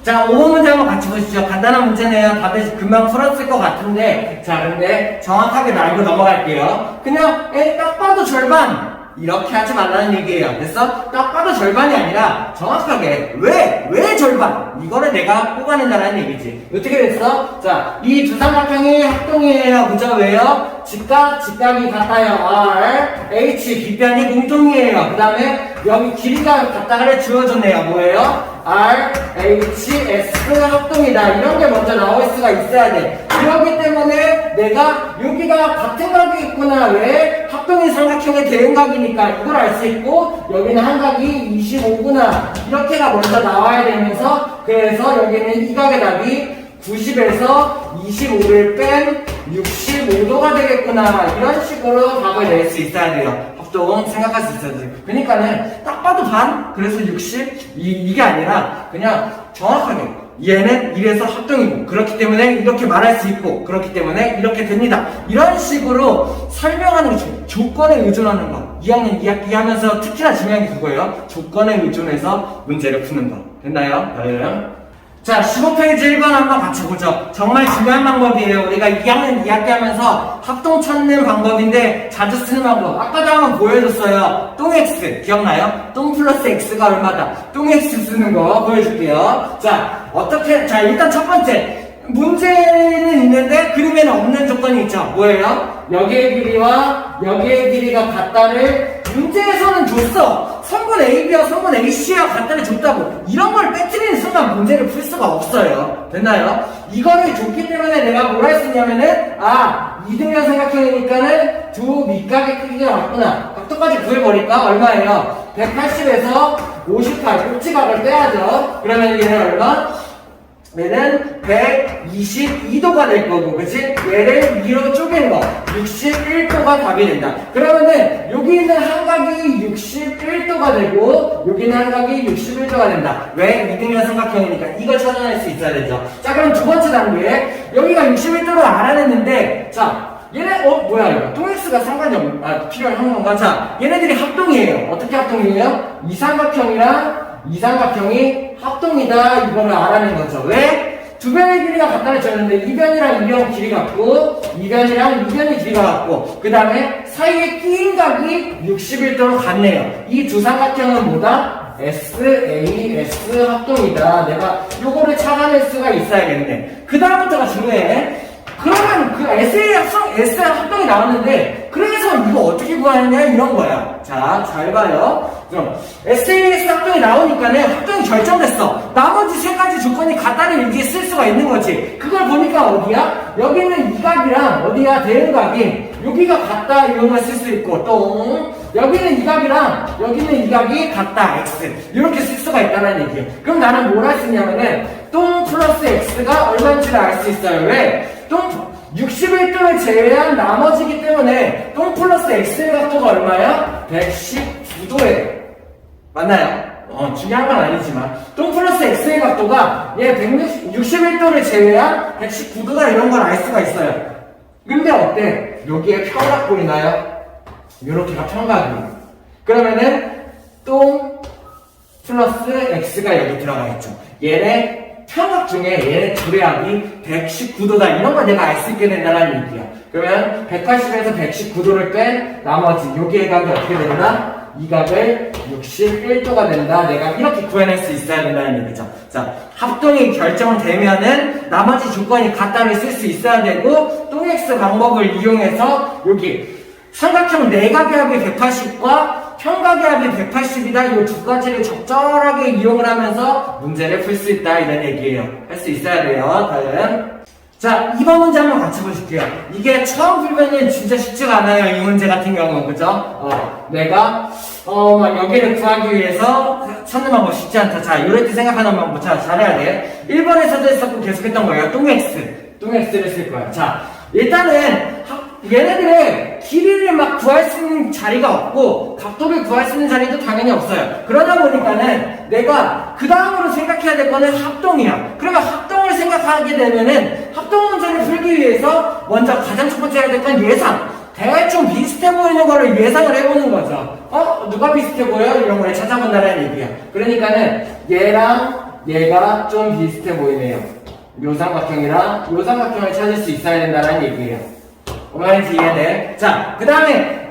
자, 5번 문제 한번 같이 보시죠. 간단한 문제네요. 다들 금방 풀었을 것 같은데, 자, 근데 정확하게 알고 넘어갈게요. 그냥 딱 봐도 절반 이렇게 하지 말라는 얘기예요. 됐어? 딱 봐도 절반이 아니라 정확하게 왜 절반? 이거를 내가 뽑아낸다는 얘기지. 어떻게 됐어? 자, 이 두 삼각형이 합동이에요. 그죠? 왜요? 직각이 같아요. R, H, 빗변이 공통이에요. 그 다음에 여기 길이가 같다를 주어줬네요. 뭐예요? R, H, S 합동이다. 이런 게 먼저 나올 수가 있어야 돼. 그렇기 때문에 내가 여기가 같은 각이 있구나. 왜? 합동인 삼각형의 대응각이니까 이걸 알 수 있고, 여기는 한 각이 25구나. 이렇게가 먼저 나와야 되면서, 그래서 여기는 이 각의 답이 90에서 25를 뺀 65도가 되겠구나. 이런 식으로 답을 낼 수 있어야 돼요. 합동 생각할 수 있어야 돼요. 그러니까는 딱 봐도 반, 그래서 60, 이게 아니라 그냥 정확하게 얘는 이래서 합동이고, 그렇기 때문에 이렇게 말할 수 있고, 그렇기 때문에 이렇게 됩니다. 이런 식으로 설명하는 게 조건에 의존하는 거. 2학년 2학기 하면서 특히나 중요한 게 그거예요. 조건에 의존해서 문제를 푸는 거. 됐나요? 네. 자, 15페이지 1번 한번 같이 보죠. 정말 중요한 방법이에요. 우리가 2학년 2학기 하면서 합동 찾는 방법인데 자주 쓰는 방법. 아까도 한번 보여줬어요. 똥X 기억나요? 똥 플러스 X가 얼마다. 똥X 쓰는 거 보여줄게요. 자, 일단 첫 번째. 문제는 있는데 그림에는 없는 조건이 있죠. 뭐예요? 여기의 길이와 여기의 길이가 같다를 문제에서는 줬어. 성분 AB와 성분 AC와 같다를 줬다고. 이런 걸 빼뜨리는 순간 문제를 풀 수가 없어요. 됐나요? 이거를 줬기 때문에 내가 뭘 할 수 있냐면은, 이등변 삼각형이니까는 두 밑각의 크기가 같구나. 각도까지 구해보니까 얼마예요? 180에서 58 꼭지각을 빼야죠. 그러면 얘는 얼마? 얘는 122도가 될 거고, 그치? 얘를 2로 쪼갠 거 61도가 답이 된다. 그러면은 여기 있는 한각이 61도가 되고 여기 있는 한각이 61도가 된다. 왜? 이등변 삼각형이니까 이걸 찾아낼 수 있어야 되죠. 자, 그럼 두 번째 단계, 여기가 61도를 알아냈는데, 자, 얘네 뭐야 이거 똥X가 상관이 필요한 건가? 자, 얘네들이 합동이에요. 어떻게 합동이에요? 이 삼각형이 합동이다, 이거를 알아낸 거죠. 왜? 두 변의 길이가 같다고 줬는데 이 변이랑 이 변 길이 같고 이 변이랑 이 변의 길이가 같고 그 다음에 사이에 끼인 각이 61도로 같네요. 이 두 삼각형은 뭐다? SAS 합동이다. 내가 요거를 찾아낼 수가 있어야겠네. 그 다음부터가 중요해. 그러면 그 SA 합동이 나왔는데 그래서 이거 어떻게 구하느냐 이런 거야. 자, 잘 봐요. 그럼 SAS 합동이 나오니까는 합동이 결정됐어. 나머지 세 가지 조건이 같다는 얘기에 쓸 수가 있는 거지. 그걸 보니까 어디야? 여기는 이 각이랑 어디야? 대응각이 여기가 같다 이런 걸 쓸 수 있고 또 여기는 이 각이랑 여기는 이 각이 같다 X 이렇게 쓸 수가 있다는 얘기예요. 그럼 나는 뭘 할 수 있냐면은 똥 플러스 X가 얼마인지를 알 수 있어요. 왜? 똥 61도를 제외한 나머지기 때문에 똥 플러스 X의 각도가 얼마야? 119도예요. 맞나요? 중요한 건 아니지만 똥 플러스 X의 각도가 얘 161도를 제외한 119도다 이런 걸 알 수가 있어요. 근데 어때? 여기에 평각 보이나요? 요렇게가 평각이에요. 그러면은 똥 플러스 X가 여기 들어가 있죠. 얘네 평각 중에 얘네 둘의 합이 119도다 이런 걸 내가 알 수 있게 된다는 얘기야. 그러면 180에서 119도를 뺀 나머지 여기의 각이 어떻게 된다? 이 각을 61도가 된다. 내가 이렇게 구해낼 수 있어야 된다는 얘기죠. 자, 합동이 결정되면은 나머지 조건이 같다를 쓸 수 있어야 되고 똥X 방법을 이용해서 여기 삼각형 내각의 합이 180과 평각의 합이 180이다. 이 두 가지를 적절하게 이용을 하면서 문제를 풀 수 있다 이런 얘기예요. 할 수 있어야 돼요. 다음. 자, 2번 문제 한번 같이 보실게요. 이게 처음 풀면은 진짜 쉽지가 않아요. 이 문제 같은 경우는. 그죠? 내가 막 여기를 구하기 위해서 찾는 방법 쉽지 않다. 자, 이럴 때 생각하는 방법 잘해야 돼. 1번에서도 했었고 계속했던 거예요. 똥X를 쓸 거야. 자, 일단은 얘네들의 길이를 막 구할 수 있는 자리가 없고 각도를 구할 수 있는 자리도 당연히 없어요. 그러다 보니까는 내가 그 다음으로 생각해야 될 거는 합동이야. 그러면 합동을 생각하게 되면은 합동 문제를 풀기 위해서 먼저 가장 첫 번째 해야 될 건 예상. 대충 비슷해 보이는 거를 예상을 해보는 거죠. 누가 비슷해 보여? 이런 걸 찾아본다는 얘기야. 그러니까는 얘랑 얘가 좀 비슷해 보이네요. 요 삼각형이랑 요 삼각형을 찾을 수 있어야 된다는 얘기예요. 말인지 이해돼? 자, 그 다음에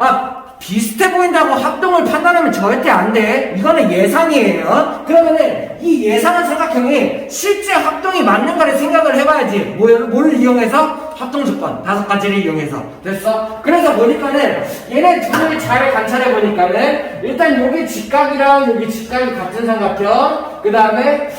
비슷해 보인다고 합동을 판단하면 절대 안 돼. 이거는 예상이에요. 그러면은 이 예상한 삼각형이 실제 합동이 맞는가를 생각을 해봐야지. 뭘 이용해서? 합동 조건 5가지를 이용해서. 됐어? 그래서 보니까는 얘네 둘을 잘 관찰해 보니까는 일단 여기 직각이랑 여기 직각이 같은 삼각형, 그 다음에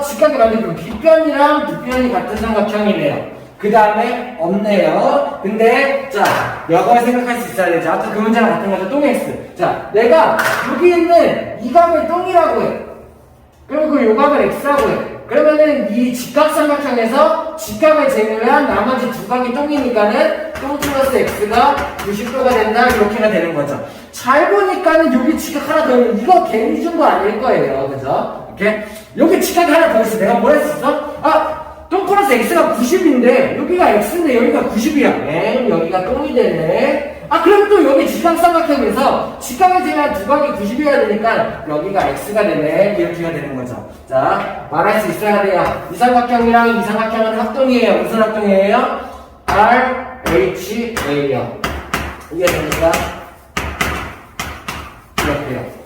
직각이 맞는 빗변이랑 빗변이 같은 삼각형이네요. 그 다음에 없네요. 근데 자, 이걸 생각할 수 있어야 되죠. 아까 그 문제랑 같은 거죠. 똥X. 자, 내가 여기 있는 이 각을 똥이라고 해. 그리고 요 각을 X라고 해. 그러면은 이 직각삼각형에서 직각을 제외한 나머지 두 각이 똥이니까는 똥 플러스 X가 90도가 된다. 이렇게가 되는 거죠. 잘 보니까는 여기 직각 하나 더 있는 이거 개인 준거 아닐 거예요. 그죠? 이렇게 여기 직각이 하나 더 있어. 내가 뭘 했었어? 똥 플러스 X가 90인데 여기가 X인데 여기가 90이야. 여기가 똥이 되네. 그럼 또 여기 직각삼각형에서 직각을 제외한 두 각이 90이어야 되니까 여기가 X가 되네. 이렇게가 되는 거죠. 자, 말할 수 있어야 돼요. 이 삼각형이랑 이 삼각형은 합동이에요. 무슨 합동이에요? RHA요. 이게 됩니까? 이렇게요.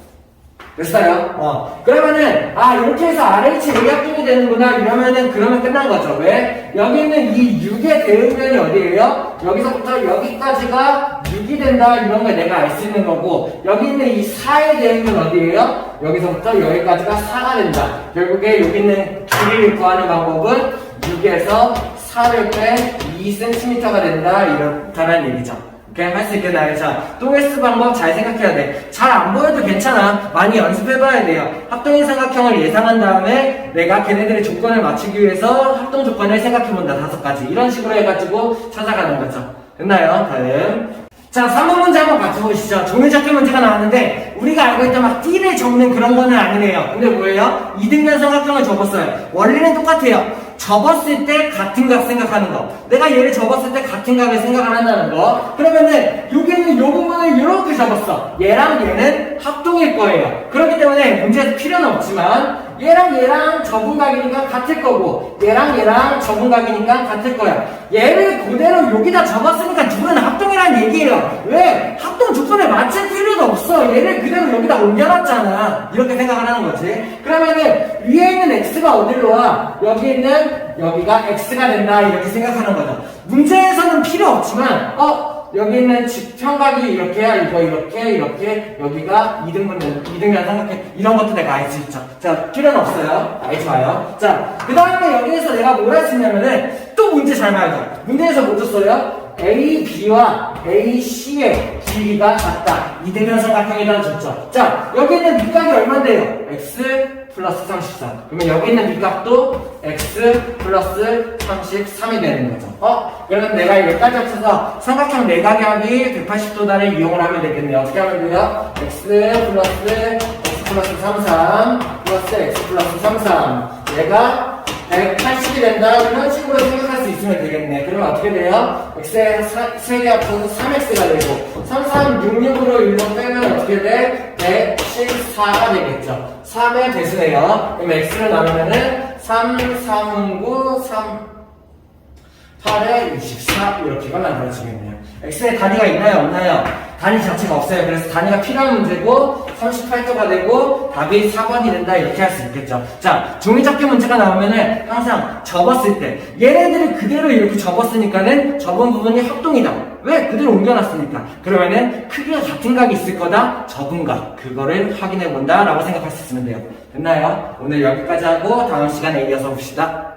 됐어요? 그러면은 이렇게 해서 RHA 합동이 되는구나 이러면은 그러면 끝난 거죠. 왜? 여기 있는 이 6의 대응면이 어디예요? 여기서부터 여기까지가 6이 된다 이런 걸 내가 알 수 있는 거고 여기 있는 이 4의 대응면 어디예요? 여기서부터 여기까지가 4가 된다. 결국에 여기 있는 길이를 구하는 방법은 6에서 4를 뺀 2cm가 된다 이렇다는 얘기죠. 오케이? 할 수 있겠나요? 자, 또 S 방법 잘 생각해야 돼. 잘 안 보여도 괜찮아. 많이 연습해봐야 돼요. 합동인 삼각형을 예상한 다음에 내가 걔네들의 조건을 맞추기 위해서 합동 조건을 생각해본다. 5가지. 이런 식으로 해가지고 찾아가는 거죠. 됐나요? 다음. 자, 3번 문제 한번 같이 보시죠. 종이접기 문제가 나왔는데 우리가 알고 있던 막 띠를 적는 그런 거는 아니네요. 근데 뭐예요? 이등변 삼각형을 접었어요. 원리는 똑같아요. 접었을 때 같은 각 생각하는 거. 내가 얘를 접었을 때 같은 각을 생각을 한다는 거. 그러면은 여기는 요 부분을 이렇게 접었어. 얘랑 얘는 합동일 거예요. 그렇기 때문에 문제에서 필요는 없지만 얘랑 접은 각이니까 같을 거고 얘랑 접은 각이니까 같을 거야. 얘를 그대로 여기다 접었으니까 둘은 합동이라는 얘기예요. 왜? 합동 조건을 맞출 필요도 없어. 얘를 그대로 여기다 옮겨놨잖아. 이렇게 생각을 하는 거지. 그러면은 위에 있는 x가 어디로 와? 여기 있는 여기가 x가 된다. 이렇게 생각하는 거죠. 문제에서는 필요 없지만 여기 있는 직평각이 이렇게야, 이거 이렇게 여기가 이등변 삼각형 이런 것도 내가 알 수 있죠. 자, 필요는 없어요. 알지 마요. 자, 그 다음에 여기에서 내가 뭘 할 수 있냐면은 또 문제 잘 봐야 돼. 문제에서 뭐 줬어요? AB와 AC의 길이가 같다. 이등변 삼각형이라는 줬죠. 자, 여기 있는 밑각이 얼마인데요? x 플러스 34. 그러면 여기 있는 밑각도 x 플러스 33이 되는 거죠. 그러면 내가 여기까지 합쳐서 삼각형 내각이 180도다를 이용을 하면 되겠네요. 어떻게 하면 돼요? x 플러스 33 플러스 x 플러스 33. 얘가 180이 된다. 이런 식으로 생각할 수 있으면 되겠네. 그러면 어떻게 돼요? x에 3개 합쳐서 3x가 되고 3366으로 1로 빼면 어떻게 돼? 114가 되겠죠. 3의 배수네요. 그럼 x를 나누면은 3, 3, 9, 3, 8에 64 이렇게가 만들어지겠네요. x의 단위가 있나요? 없나요? 단위 자체가 없어요. 그래서 단위가 필요한 문제고 38도가 되고 답이 4번이 된다 이렇게 할 수 있겠죠. 자, 종이접기 문제가 나오면은 항상 접었을 때 얘네들을 그대로 이렇게 접었으니까는 접은 부분이 합동이다. 왜? 그대로 옮겨놨으니까. 그러면은 크기가 같은 각이 있을 거다. 접은 각 그거를 확인해 본다 라고 생각할 수 있으면 돼요. 됐나요? 오늘 여기까지 하고 다음 시간에 이어서 봅시다.